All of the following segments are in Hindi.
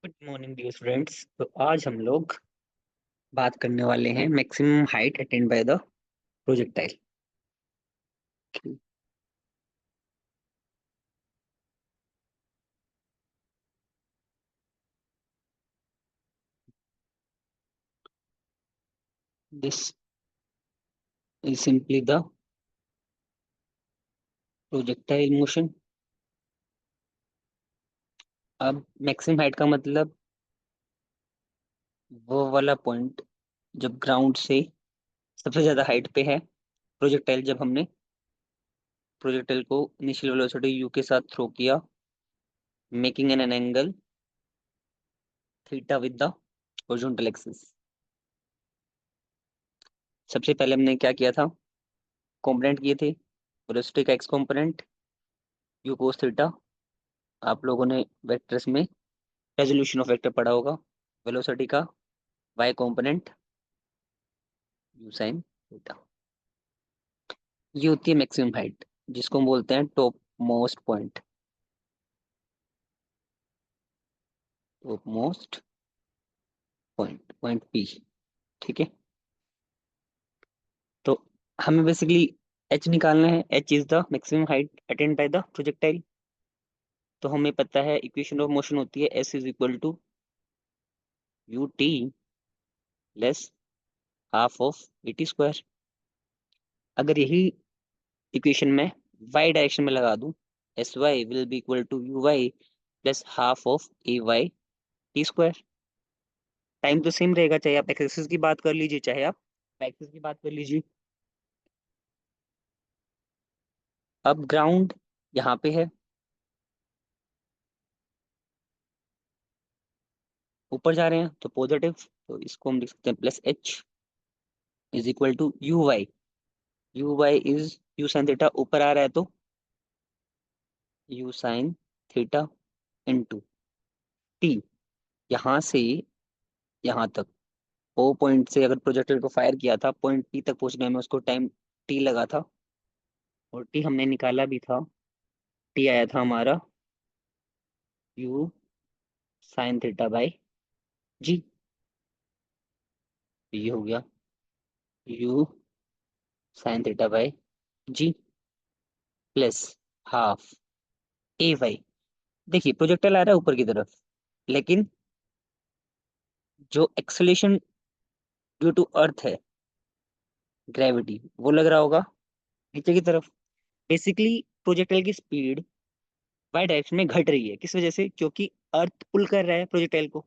Good morning dear friends. तो आज हम लोग बात करने वाले हैं maximum height attained by the projectile. This is simply the projectile motion. अब मैक्सिमम हाइट का मतलब वो वाला पॉइंट जब ग्राउंड से सबसे ज्यादा हाइट पे है प्रोजेक्टाइल, जब हमने प्रोजेक्टाइल को इनिशियल वेलोसिटी यू के साथ थ्रो किया, making an angle theta with the horizontal axis. सबसे पहले हमने क्या किया था, कंपोनेंट किए थे। वेलोसिटी का x component you cos theta. आप लोगों ने वेक्टर्स में रेजोल्यूशन ऑफ वेक्टर पढ़ा होगा। वेलोसिटी का Y component U sine theta. ये होती है मैक्सिमम हाइट, जिसको हम बोलते हैं top most point. Top most point, point P. ठीक है। तो हमें बेसिकली एच निकालना है। H is the maximum height attained by the projectile. तो हमें पता है इक्वेशन ऑफ मोशन होती है S is equal to U T less half of V T square. अगर यही इक्वेशन में वाई डायरेक्शन में लगा दूं, S Y will be equal to U Y plus half of A Y T square. Time तो सेम रहेगा, चाहे आप एक्सेस की बात कर लीजिए चाहे आप एक्सिस की बात कर लीजिए। अब ग्राउंड यहाँ पे है, ऊपर जा रहे हैं तो पॉजिटिव, तो इसको हम लिख सकते हैं plus H is equal to U Y. U Y is U sine theta, ऊपर आ रहा है तो U sine theta into T. यहाँ से यहाँ तक ओ पॉइंट से अगर प्रोजेक्टर को फायर किया था, पॉइंट टी तक पहुंचने में उसको टाइम टी लगा था, और टी हमने निकाला भी था। टी आया था हमारा U sine theta by G. ये हो गया U sine theta by G plus half A Y. देखिए प्रोजेक्टाइल आ रहा है ऊपर की तरफ, लेकिन जो एक्सेलेरेशन ड्यू टू अर्थ है, ग्रेविटी, वो लग रहा होगा नीचे की तरफ। बेसिकली प्रोजेक्टाइल की स्पीड वाई डायरेक्शन में घट रही है, किस वजह से? क्योंकि अर्थ पुल कर रहा है प्रोजेक्टाइल को।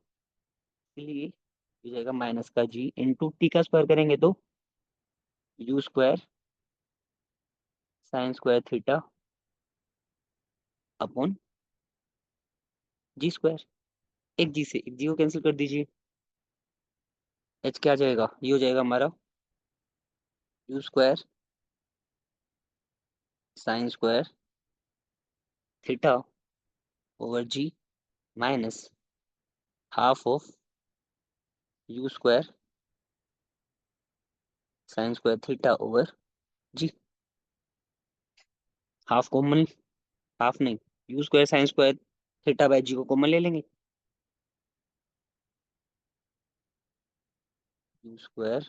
इसलिए हो जाएगा माइनस का जी इंटू टी का स्क्वायर करेंगे तो U square sine square theta upon G square. एक जी से एक जी को कैंसिल कर दीजिए। एच क्या आ जाएगा, ये हो जाएगा हमारा u square sine square theta over g minus half of u square sine square theta over g. Half common, half नहीं, u square sine square theta by g को कॉमन ले लेंगे। U square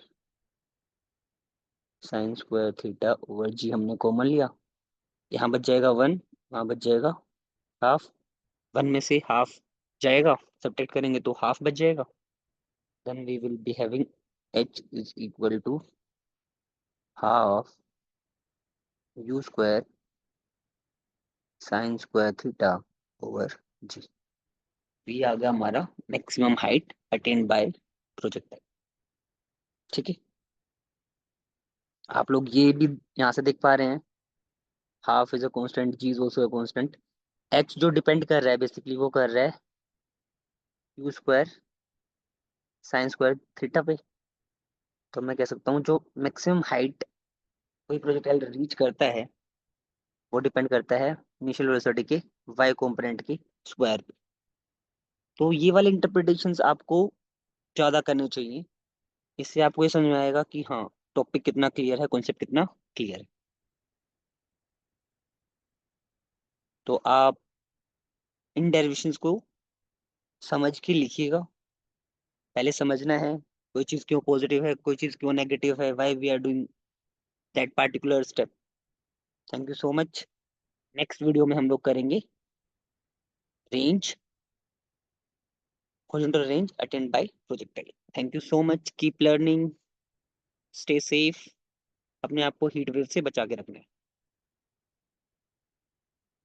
sine square theta over g हमने कॉमन लिया। यहाँ बच जाएगा वन, वहाँ बच जाएगा हाफ। वन में से हाफ जाएगा, सब्ट्रैक्ट करेंगे तो हाफ बच जाएगा। Then we will be having h is equal to half u square sine square theta over g. ये आ गया हमारा maximum height attained by projectile. ठीक है। आप लोग ये भी यहाँ से देख पा रहे हैं, half is a constant, G is also a constant. H जो डिपेंड कर रहा है बेसिकली वो कर रहा है U square sine square theta पे। तो मैं कह सकता हूँ जो मैक्सिमम हाइट कोई प्रोजेक्टाइल रीच करता है वो डिपेंड करता है इनिशियल वेलोसिटी के वाई कंपोनेंट के स्क्वायर पे। तो ये वाले इंटरप्रिटेशंस आपको ज्यादा करने चाहिए। इससे आपको ये समझ में आएगा कि हाँ, टॉपिक कितना क्लियर है, कॉन्सेप्ट कितना क्लियर है। तो आप इन डेरिवेशंस को समझ के लिखिएगा। पहले समझना है कोई चीज क्यों पॉजिटिव है, कोई चीज क्यों नेगेटिव है, why we are doing that particular step. Thank you so much. Next video में हम लोग करेंगे range, horizontal range attained by projectile। Thank you so much, keep learning, stay safe, अपने आप को हीट वेव से बचा के रखना है।